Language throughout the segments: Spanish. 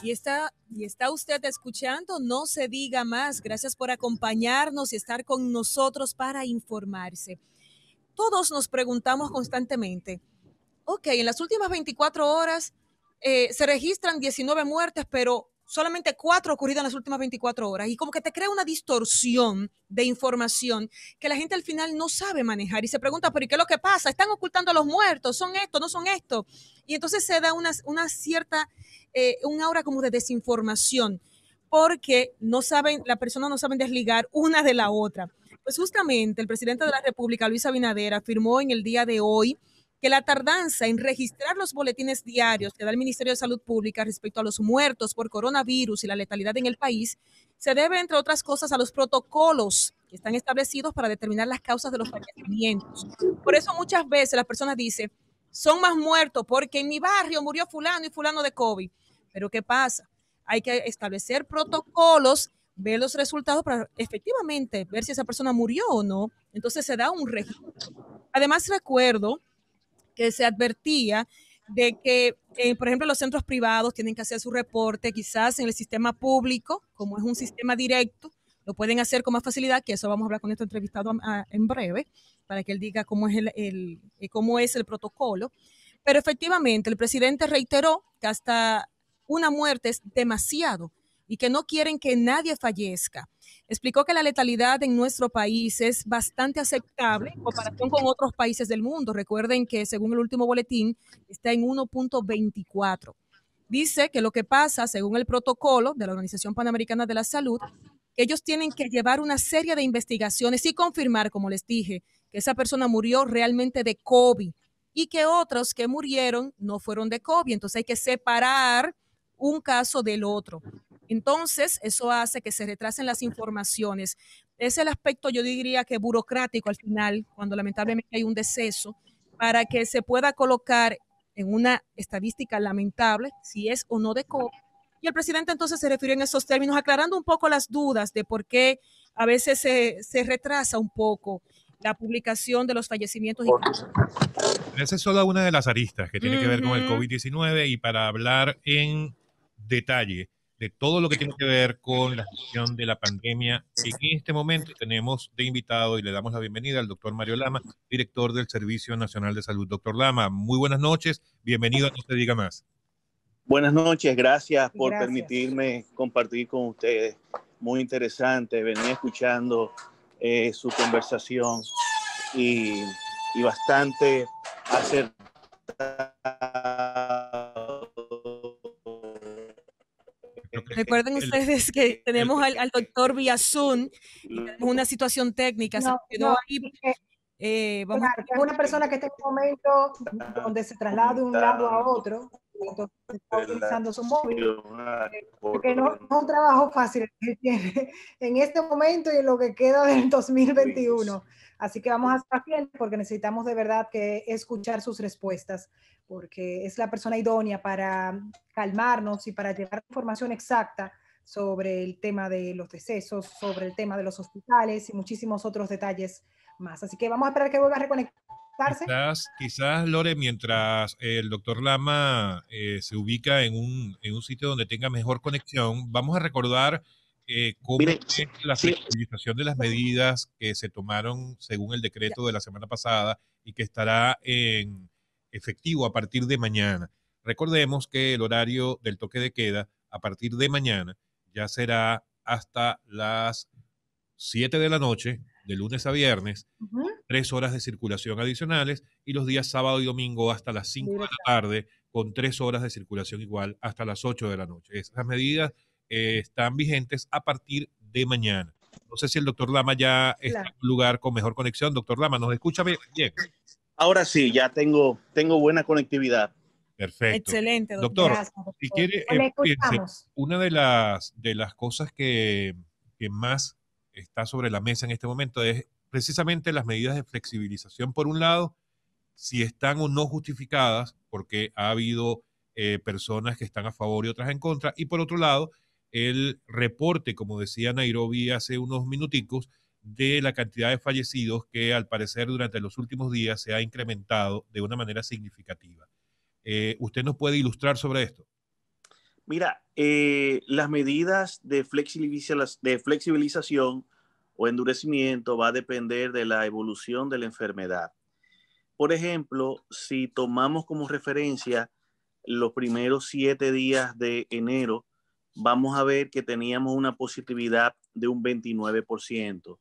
Y está usted escuchando, no se diga más. Gracias por acompañarnos y estar con nosotros para informarse. Todos nos preguntamos constantemente, ok, en las últimas 24 horas se registran 19 muertes, pero solamente 4 ocurridas en las últimas 24 horas. Y como que te crea una distorsión de información que la gente al final no sabe manejar y se pregunta, pero ¿y qué es lo que pasa? ¿Están ocultando a los muertos? ¿Son esto? ¿No son esto? Y entonces se da una cierta, un aura como de desinformación porque no saben, las personas no saben desligar una de la otra. Pues justamente el presidente de la República, Luis Abinader, afirmó en el día de hoy que la tardanza en registrar los boletines diarios que da el Ministerio de Salud Pública respecto a los muertos por coronavirus y la letalidad en el país se debe, entre otras cosas, a los protocolos que están establecidos para determinar las causas de los fallecimientos. Por eso muchas veces las personas dicen, son más muertos porque en mi barrio murió fulano y fulano de COVID. Pero ¿qué pasa? Hay que establecer protocolos, ver los resultados para efectivamente ver si esa persona murió o no. Entonces se da un registro. Además, recuerdo que se advertía de que, por ejemplo, los centros privados tienen que hacer su reporte, quizás en el sistema público, como es un sistema directo, lo pueden hacer con más facilidad, que eso vamos a hablar con nuestro entrevistado en breve, para que él diga cómo es cómo es el protocolo. Pero efectivamente, el presidente reiteró que hasta una muerte es demasiado y que no quieren que nadie fallezca. Explicó que la letalidad en nuestro país es bastante aceptable en comparación con otros países del mundo. Recuerden que según el último boletín está en 1.24. Dice que lo que pasa, según el protocolo de la Organización Panamericana de la Salud, que ellos tienen que llevar una serie de investigaciones y confirmar, como les dije, que esa persona murió realmente de COVID y que otros que murieron no fueron de COVID. Entonces hay que separar un caso del otro. Entonces, eso hace que se retrasen las informaciones. Es el aspecto, yo diría que burocrático al final, cuando lamentablemente hay un deceso, para que se pueda colocar en una estadística lamentable si es o no de COVID. Y el presidente entonces se refirió en esos términos, aclarando un poco las dudas de por qué a veces se retrasa un poco la publicación de los fallecimientos. Esa es solo una de las aristas que tiene que ver con el Ujú. COVID-19 y para hablar en detalle de todo lo que tiene que ver con la gestión de la pandemia, en este momento tenemos de invitado y le damos la bienvenida al doctor Mario Lama, director del Servicio Nacional de Salud. Doctor Lama, muy buenas noches, bienvenido a No Se Diga Más. Buenas noches, gracias por Gracias. permitirme compartir con ustedes. Muy interesante, venía escuchando su conversación y, y bastante acertada. Recuerden ustedes que tenemos al doctor vía Zoom y tenemos una situación técnica, se No, quedó no, ahí. Vamos claro, que es una persona que está en un momento donde se traslada de un lado a otro, entonces está utilizando su móvil, porque no es un trabajo fácil que tiene en este momento y en lo que queda del 2021. Así que vamos a estar bien porque necesitamos de verdad que escuchar sus respuestas, porque es la persona idónea para calmarnos y para llevar información exacta sobre el tema de los decesos, sobre el tema de los hospitales y muchísimos otros detalles más. Así que vamos a esperar que vuelva a reconectarse. Quizás Lore, mientras el doctor Lama se ubica en un sitio donde tenga mejor conexión, vamos a recordar cómo Mire, es la flexibilización de las medidas que se tomaron según el decreto de la semana pasada y que estará en efectivo a partir de mañana. Recordemos que el horario del toque de queda a partir de mañana ya será hasta las 7 de la noche, de lunes a viernes, 3 horas de circulación adicionales y los días sábado y domingo hasta las 5 de la tarde con 3 horas de circulación igual hasta las 8 de la noche. Esas medidas están vigentes a partir de mañana. No sé si el doctor Lama ya está en un lugar con mejor conexión. Doctor Lama, ¿nos escucha bien? Ahora sí, ya tengo buena conectividad. Perfecto. Excelente, Doctor, Gracias, si quiere, le fíjense, escuchamos. una de las cosas que más está sobre la mesa en este momento es precisamente las medidas de flexibilización, por un lado, si están o no justificadas, porque ha habido personas que están a favor y otras en contra, y por otro lado, el reporte, como decía Nairobi hace unos minuticos, de la cantidad de fallecidos que al parecer durante los últimos días se ha incrementado de una manera significativa. ¿Usted nos puede ilustrar sobre esto? Mira, las medidas de flexibilización o endurecimiento va a depender de la evolución de la enfermedad. Por ejemplo, si tomamos como referencia los primeros 7 días de enero, vamos a ver que teníamos una positividad de un 29%.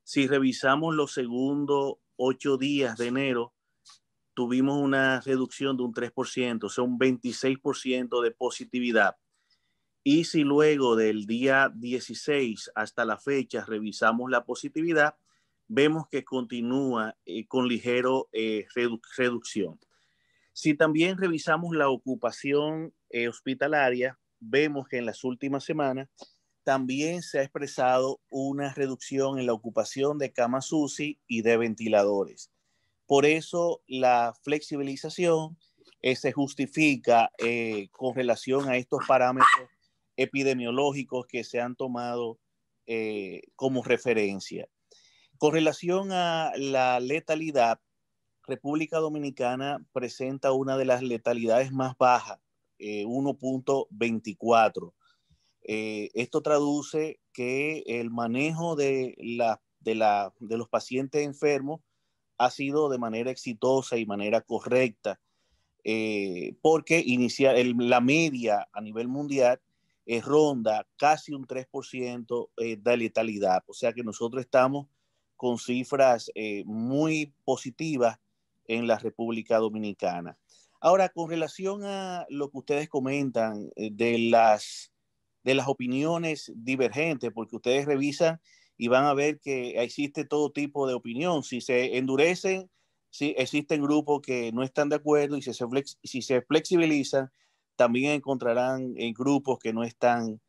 Si revisamos los segundos 8 días de enero, tuvimos una reducción de un 3%, o sea, un 26% de positividad. Y si luego del día 16 hasta la fecha revisamos la positividad, vemos que continúa con ligero reducción. Si también revisamos la ocupación hospitalaria, vemos que en las últimas semanas también se ha expresado una reducción en la ocupación de camas UCI y de ventiladores. Por eso la flexibilización se justifica con relación a estos parámetros epidemiológicos que se han tomado como referencia. Con relación a la letalidad, República Dominicana presenta una de las letalidades más bajas, 1.24. Esto traduce que el manejo de los pacientes enfermos ha sido de manera exitosa y manera correcta, porque la media a nivel mundial ronda casi un 3% de letalidad. O sea que nosotros estamos con cifras muy positivas en la República Dominicana. Ahora, con relación a lo que ustedes comentan de las opiniones divergentes, porque ustedes revisan y van a ver que existe todo tipo de opinión. Si se endurecen, sí, existen grupos que no están de acuerdo, y si se flexibilizan, también encontrarán grupos que no están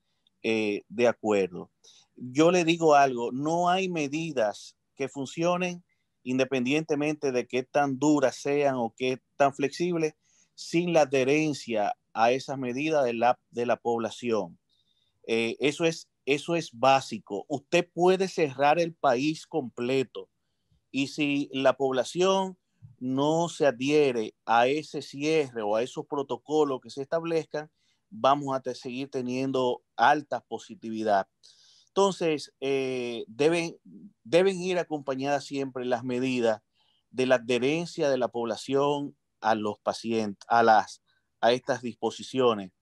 de acuerdo. Yo le digo algo, no hay medidas que funcionen independientemente de qué tan duras sean o qué tan flexibles, sin la adherencia a esas medidas de la población. Eso es básico. Usted puede cerrar el país completo, y si la población no se adhiere a ese cierre o a esos protocolos que se establezcan, vamos a seguir teniendo alta positividad. Entonces, deben ir acompañadas siempre las medidas de la adherencia de la población a los pacientes, a estas disposiciones.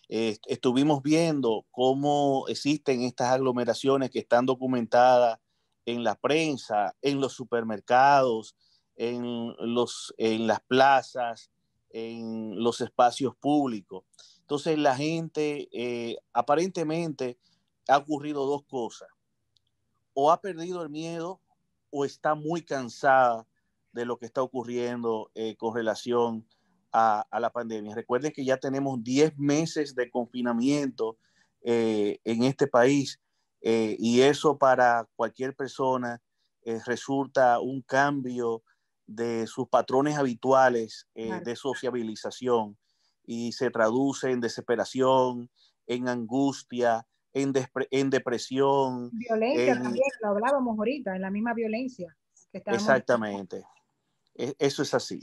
Estuvimos viendo cómo existen estas aglomeraciones que están documentadas en la prensa, en los supermercados, en las plazas, en los espacios públicos. Entonces la gente aparentemente ha ocurrido dos cosas: o ha perdido el miedo o está muy cansada de lo que está ocurriendo con relación a la pandemia. Recuerden que ya tenemos 10 meses de confinamiento en este país, y eso para cualquier persona resulta un cambio de sus patrones habituales de sociabilización, y se traduce en desesperación, en angustia, en depresión. Violencia también, lo hablábamos ahorita, en la misma violencia que estábamos. Exactamente. Eso es así.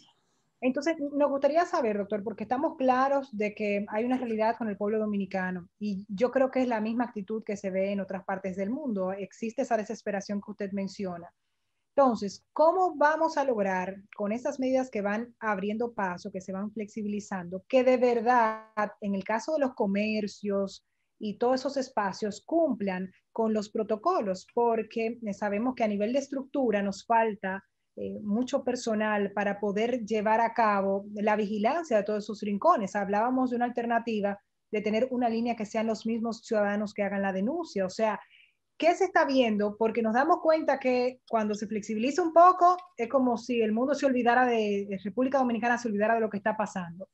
Entonces, nos gustaría saber, doctor, porque estamos claros de que hay una realidad con el pueblo dominicano, y yo creo que es la misma actitud que se ve en otras partes del mundo. Existe esa desesperación que usted menciona. Entonces, ¿cómo vamos a lograr con estas medidas que van abriendo paso, que se van flexibilizando, que de verdad, en el caso de los comercios y todos esos espacios, cumplan con los protocolos? Porque sabemos que a nivel de estructura nos falta mucho personal para poder llevar a cabo la vigilancia de todos esos rincones. Hablábamos de una alternativa de tener una línea que sean los mismos ciudadanos que hagan la denuncia. O sea, ¿qué se está viendo? Porque nos damos cuenta que cuando se flexibiliza un poco, es como si el mundo se olvidara de República Dominicana, se olvidara de lo que está pasando.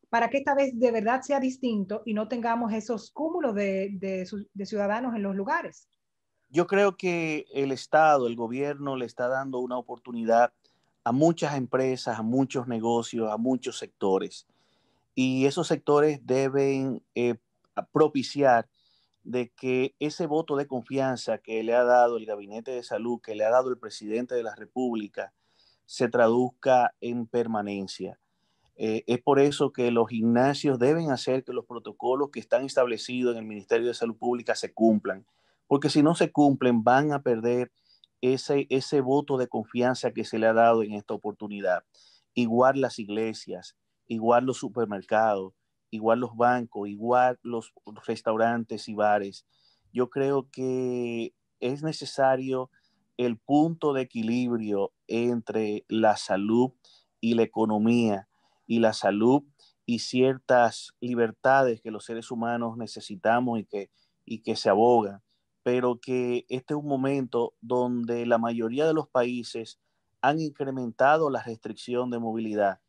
Para que esta vez de verdad sea distinto y no tengamos esos cúmulos de ciudadanos en los lugares. Yo creo que el Estado, el gobierno, le está dando una oportunidad a muchas empresas, a muchos negocios, a muchos sectores. Y esos sectores deben propiciar de que ese voto de confianza que le ha dado el Gabinete de Salud, que le ha dado el presidente de la República, se traduzca en permanencia. Es por eso que los gimnasios deben hacer que los protocolos que están establecidos en el Ministerio de Salud Pública se cumplan, porque si no se cumplen van a perder ese voto de confianza que se le ha dado en esta oportunidad. Igual las iglesias, igual los supermercados, igual los bancos, igual los restaurantes y bares. Yo creo que es necesario el punto de equilibrio entre la salud y la economía, y la salud y ciertas libertades que los seres humanos necesitamos y que se abogan, pero que este es un momento donde la mayoría de los países han incrementado la restricción de movilidad.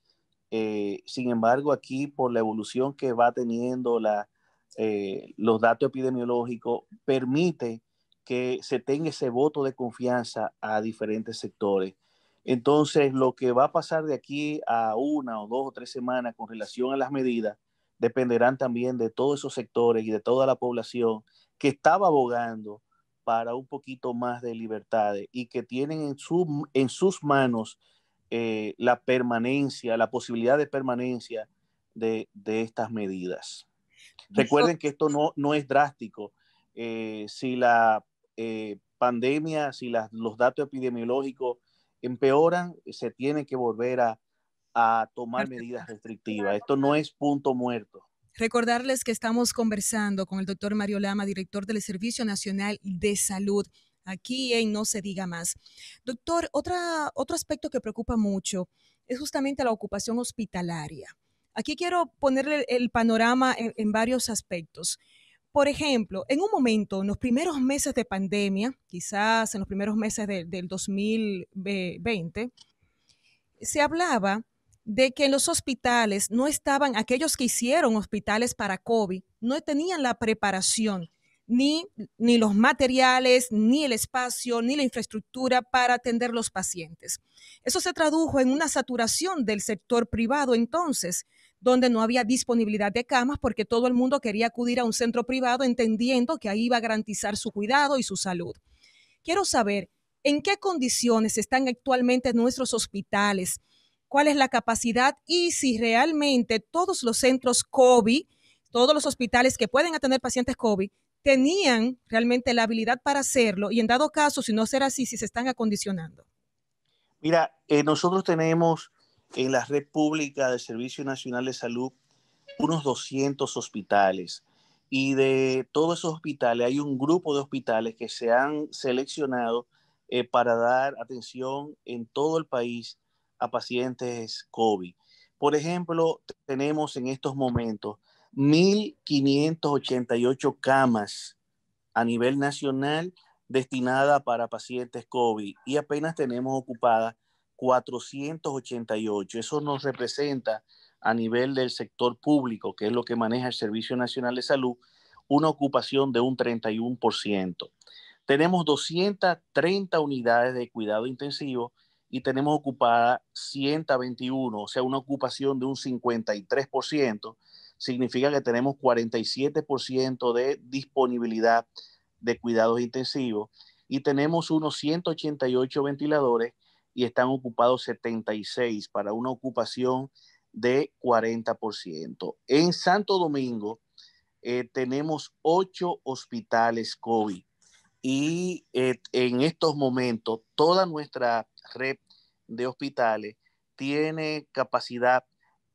Sin embargo, aquí por la evolución que va teniendo los datos epidemiológicos, permite que se tenga ese voto de confianza a diferentes sectores. Entonces, lo que va a pasar de aquí a 1 o 2 o 3 semanas con relación a las medidas dependerán también de todos esos sectores y de toda la población que estaba abogando para un poquito más de libertades y que tienen en sus manos la permanencia, la posibilidad de permanencia de estas medidas. Recuerden que esto no es drástico. Si la pandemia, si los datos epidemiológicos empeoran, se tiene que volver a tomar medidas restrictivas. Esto no es punto muerto. Recordarles que estamos conversando con el doctor Mario Lama, director del Servicio Nacional de Salud, aquí en No Se Diga Más. Doctor, otro aspecto que preocupa mucho es justamente la ocupación hospitalaria. Aquí quiero ponerle el panorama en varios aspectos. Por ejemplo, en un momento, en los primeros meses de pandemia, quizás en los primeros meses del 2020, se hablaba de que en los hospitales no estaban, aquellos que hicieron hospitales para COVID, no tenían la preparación, ni los materiales, ni el espacio, ni la infraestructura para atender los pacientes. Eso se tradujo en una saturación del sector privado entonces, donde no había disponibilidad de camas porque todo el mundo quería acudir a un centro privado entendiendo que ahí iba a garantizar su cuidado y su salud. Quiero saber en qué condiciones están actualmente nuestros hospitales, cuál es la capacidad y si realmente todos los centros COVID, todos los hospitales que pueden atender pacientes COVID, tenían realmente la habilidad para hacerlo y en dado caso, si no será así, si se están acondicionando. Mira, nosotros tenemos en la red pública del Servicio Nacional de Salud unos 200 hospitales y de todos esos hospitales hay un grupo de hospitales que se han seleccionado para dar atención en todo el país a pacientes COVID. Por ejemplo, tenemos en estos momentos 1.588 camas a nivel nacional destinada para pacientes COVID y apenas tenemos ocupadas 488. Eso nos representa a nivel del sector público, que es lo que maneja el Servicio Nacional de Salud, una ocupación de un 31%. Tenemos 230 unidades de cuidado intensivo y tenemos ocupadas 121, o sea, una ocupación de un 53%. Significa que tenemos 47% de disponibilidad de cuidados intensivos y tenemos unos 188 ventiladores y están ocupados 76 para una ocupación de 40%. En Santo Domingo tenemos 8 hospitales COVID y en estos momentos toda nuestra red de hospitales tiene capacidad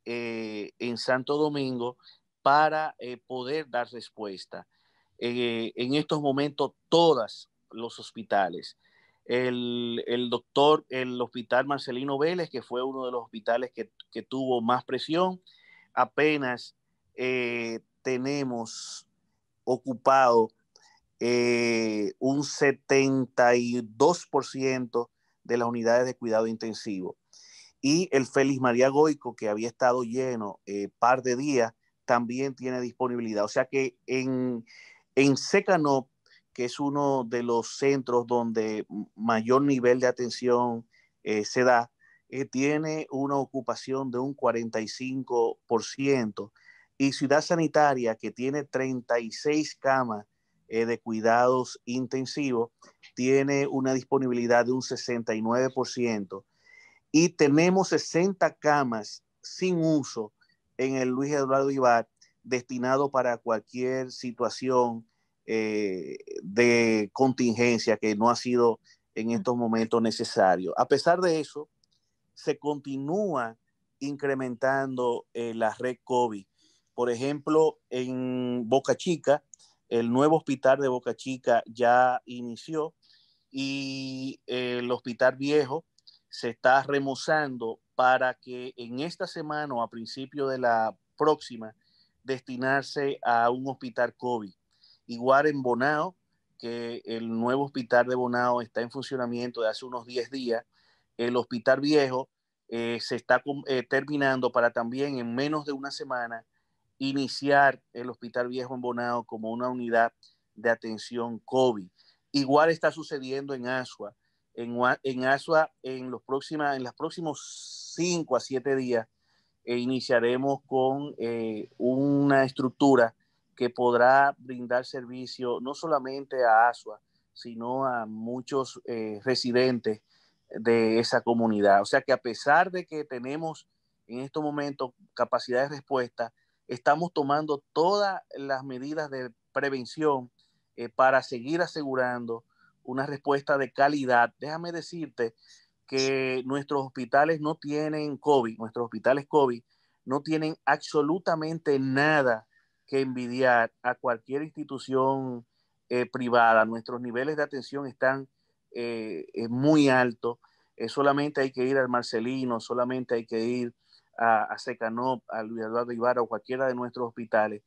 en Santo Domingo para poder dar respuesta. En estos momentos todos los hospitales. El hospital Marcelino Vélez, que fue uno de los hospitales que tuvo más presión, apenas tenemos ocupado un 72% de las unidades de cuidado intensivo. Y el Félix María Goico, que había estado lleno par de días, también tiene disponibilidad. O sea que en Secanop, que es uno de los centros donde mayor nivel de atención se da, tiene una ocupación de un 45%. Y Ciudad Sanitaria, que tiene 36 camas de cuidados intensivos, tiene una disponibilidad de un 69%. Y tenemos 60 camas sin uso en el Luis Eduardo Ibar, destinado para cualquier situación de contingencia que no ha sido en estos momentos necesario. A pesar de eso, se continúa incrementando la red COVID. Por ejemplo, en Boca Chica, el nuevo hospital de Boca Chica ya inició y el hospital viejo se está remozando para que en esta semana o a principio de la próxima destinarse a un hospital COVID. Igual en Bonao, que el nuevo hospital de Bonao está en funcionamiento de hace unos 10 días, el hospital viejo se está terminando para también en menos de una semana iniciar el hospital viejo en Bonao como una unidad de atención COVID. Igual está sucediendo en Asua. En Asua, en los próximos 5 a 7 días, iniciaremos con una estructura que podrá brindar servicio no solamente a Asua, sino a muchos residentes de esa comunidad. O sea que a pesar de que tenemos en estos momentos capacidad de respuesta, estamos tomando todas las medidas de prevención para seguir asegurando una respuesta de calidad. Déjame decirte que nuestros hospitales no tienen COVID, nuestros hospitales COVID no tienen absolutamente nada que envidiar a cualquier institución privada. Nuestros niveles de atención están muy altos. Solamente hay que ir al Marcelino, solamente hay que ir a Secanop, a Luis Eduardo Ibarra o cualquiera de nuestros hospitales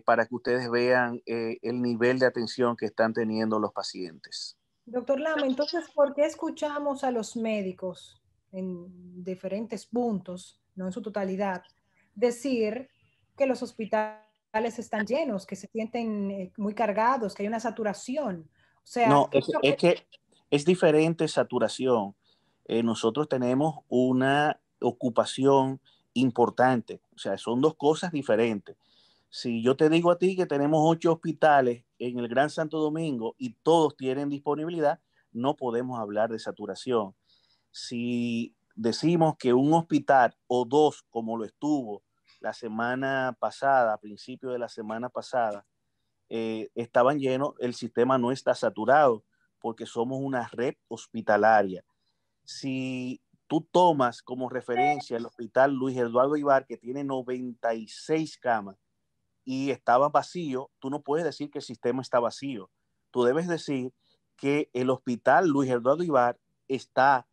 para que ustedes vean el nivel de atención que están teniendo los pacientes. Doctor Lama, entonces, ¿por qué escuchamos a los médicos en diferentes puntos, no en su totalidad, decir que los hospitales están llenos, que se sienten muy cargados, que hay una saturación? O sea, no, es que es diferente saturación. Nosotros tenemos una ocupación importante, o sea, son dos cosas diferentes. Si yo te digo a ti que tenemos 8 hospitales en el Gran Santo Domingo y todos tienen disponibilidad, no podemos hablar de saturación. Si decimos que un hospital o dos, como lo estuvo la semana pasada, a principio de la semana pasada, estaban llenos, el sistema no está saturado porque somos una red hospitalaria. Si tú tomas como referencia el hospital Luis Eduardo Ibar, que tiene 96 camas, y estaba vacío, tú no puedes decir que el sistema está vacío. Tú debes decir que el hospital Luis Eduardo Ibar está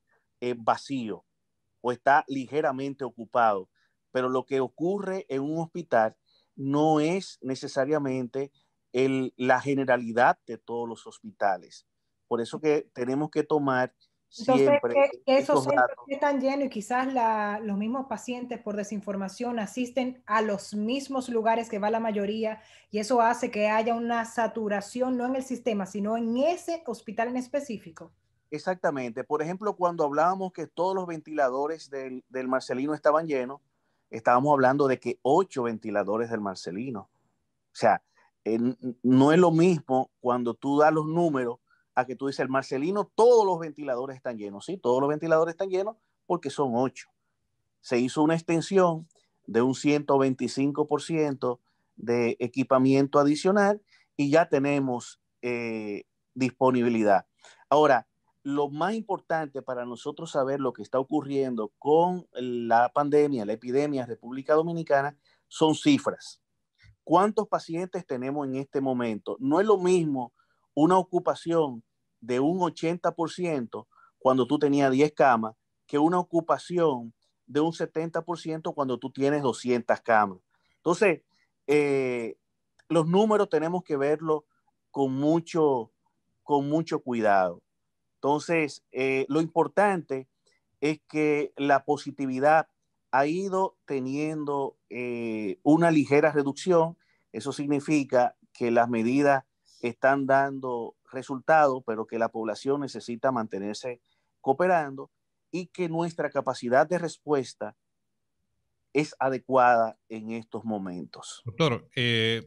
vacío o está ligeramente ocupado. Pero lo que ocurre en un hospital no es necesariamente la generalidad de todos los hospitales. Por eso que tenemos que tomar entonces, siempre que esos estos centros datos. están llenos y quizás los mismos pacientes por desinformación asisten a los mismos lugares que va la mayoría y eso hace que haya una saturación no en el sistema, sino en ese hospital en específico. Exactamente. Por ejemplo, cuando hablábamos que todos los ventiladores del Marcelino estaban llenos, estábamos hablando de que 8 ventiladores del Marcelino. O sea, no es lo mismo cuando tú das los números a que tú dices el Marcelino, todos los ventiladores están llenos. Sí, todos los ventiladores están llenos porque son 8. Se hizo una extensión de un 125% de equipamiento adicional y ya tenemos disponibilidad. Ahora, lo más importante para nosotros saber lo que está ocurriendo con la pandemia, la epidemia en República Dominicana, son cifras. ¿Cuántos pacientes tenemos en este momento? No es lo mismo una ocupación de un 80% cuando tú tenías 10 camas que una ocupación de un 70% cuando tú tienes 200 camas. Entonces, los números tenemos que verlos con mucho cuidado. Entonces, lo importante es que la positividad ha ido teniendo una ligera reducción. Eso significa que las medidas están dando resultados, pero que la población necesita mantenerse cooperando y que nuestra capacidad de respuesta es adecuada en estos momentos. Doctor,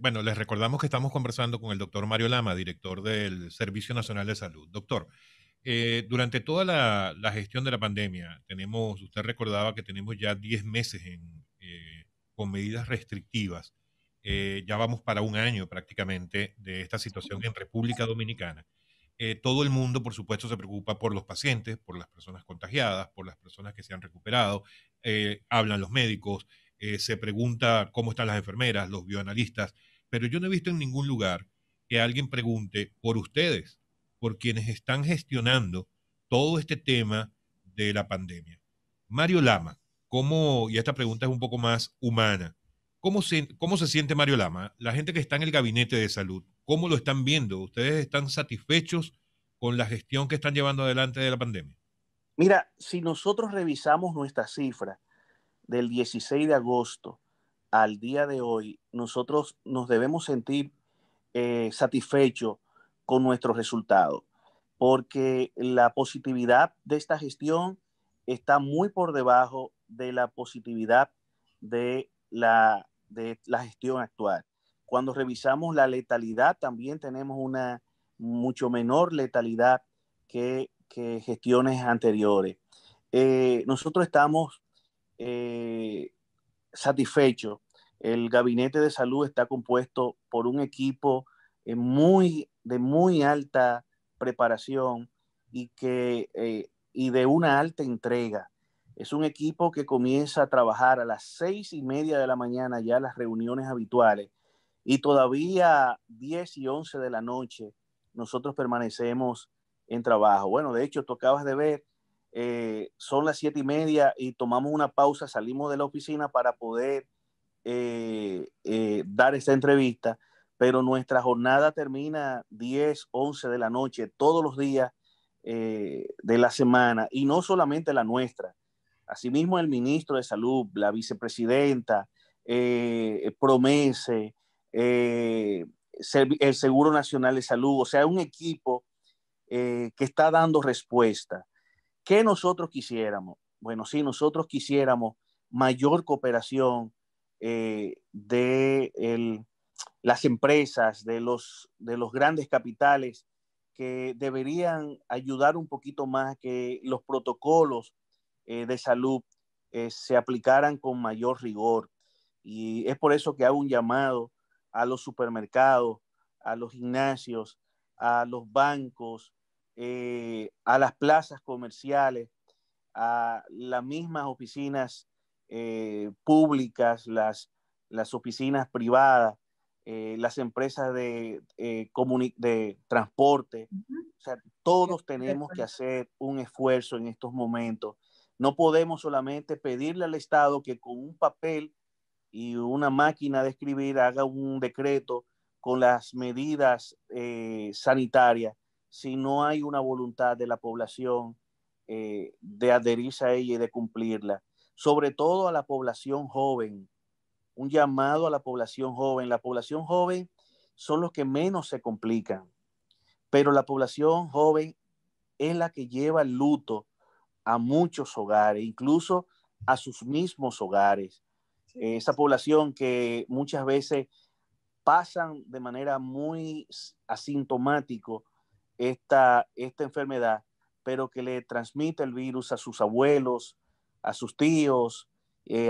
bueno, les recordamos que estamos conversando con el doctor Mario Lama, director del Servicio Nacional de Salud. Doctor, Durante toda la gestión de la pandemia, usted recordaba que tenemos ya 10 meses con medidas restrictivas. Ya vamos para un año prácticamente de esta situación en República Dominicana. Todo el mundo, por supuesto, se preocupa por los pacientes, por las personas contagiadas, por las personas que se han recuperado. Hablan los médicos, se pregunta cómo están las enfermeras, los bioanalistas, pero yo no he visto en ningún lugar que alguien pregunte por ustedes, por quienes están gestionando todo este tema de la pandemia. Mario Lama, y esta pregunta es un poco más humana, ¿cómo se siente Mario Lama? La gente que está en el gabinete de salud, ¿cómo lo están viendo? ¿Ustedes están satisfechos con la gestión que están llevando adelante de la pandemia? Mira, si nosotros revisamos nuestras cifras del 16 de agosto al día de hoy, nosotros nos debemos sentir satisfechos con nuestros resultados, porque la positividad de esta gestión está muy por debajo de la positividad de la gestión actual. Cuando revisamos la letalidad, también tenemos una mucho menor letalidad que gestiones anteriores. Nosotros estamos satisfechos. El gabinete de salud está compuesto por un equipo de muy alta preparación y de una alta entrega. Es un equipo que comienza a trabajar a las 6:30 de la mañana, ya las reuniones habituales, y todavía 10 y 11 de la noche nosotros permanecemos en trabajo. Bueno, de hecho, tú acabas de ver, son las 7:30 y tomamos una pausa, salimos de la oficina para poder dar esta entrevista, pero nuestra jornada termina 10, 11 de la noche todos los días de la semana, y no solamente la nuestra. Asimismo, el ministro de Salud, la vicepresidenta, Promese, el Seguro Nacional de Salud, o sea, un equipo que está dando respuesta. ¿Qué nosotros quisiéramos? Bueno, sí, nosotros quisiéramos mayor cooperación de las empresas, de los grandes capitales, que deberían ayudar un poquito más, que los protocolos de salud se aplicaran con mayor rigor. Y es por eso que hago un llamado a los supermercados, a los gimnasios, a los bancos, a las plazas comerciales, a las mismas oficinas públicas, las oficinas privadas, las empresas de transporte. O sea, todos tenemos que hacer un esfuerzo en estos momentos. No podemos solamente pedirle al Estado que con un papel y una máquina de escribir haga un decreto con las medidas sanitarias, si no hay una voluntad de la población de adherirse a ella y de cumplirla. Sobre todo a la población joven, un llamado a la población joven. La población joven son los que menos se complican, pero la población joven es la que lleva el luto a muchos hogares, incluso a sus mismos hogares. Sí. Esa población que muchas veces pasan de manera muy asintomática esta enfermedad, pero que le transmite el virus a sus abuelos, a sus tíos,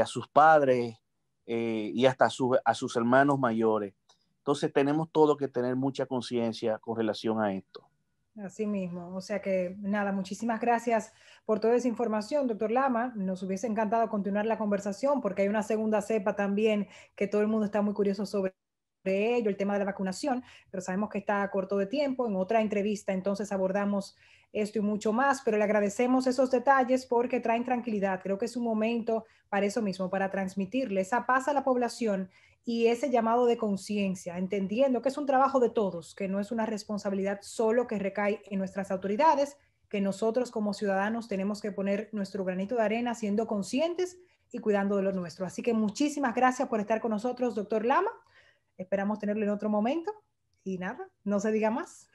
a sus padres y hasta a sus hermanos mayores. Entonces tenemos todo que tener mucha conciencia con relación a esto. Así mismo, o sea que nada, muchísimas gracias por toda esa información, doctor Lama. Nos hubiese encantado continuar la conversación porque hay una segunda cepa también que todo el mundo está muy curioso sobre ello, el tema de la vacunación, pero sabemos que está corto de tiempo. En otra entrevista entonces abordamos esto y mucho más, pero le agradecemos esos detalles porque traen tranquilidad. Creo que es un momento para eso mismo, para transmitirle esa paz a la población y ese llamado de conciencia, entendiendo que es un trabajo de todos, que no es una responsabilidad solo que recae en nuestras autoridades, que nosotros como ciudadanos tenemos que poner nuestro granito de arena siendo conscientes y cuidando de lo nuestro. Así que muchísimas gracias por estar con nosotros, doctor Lama. Esperamos tenerlo en otro momento y nada, no se diga más.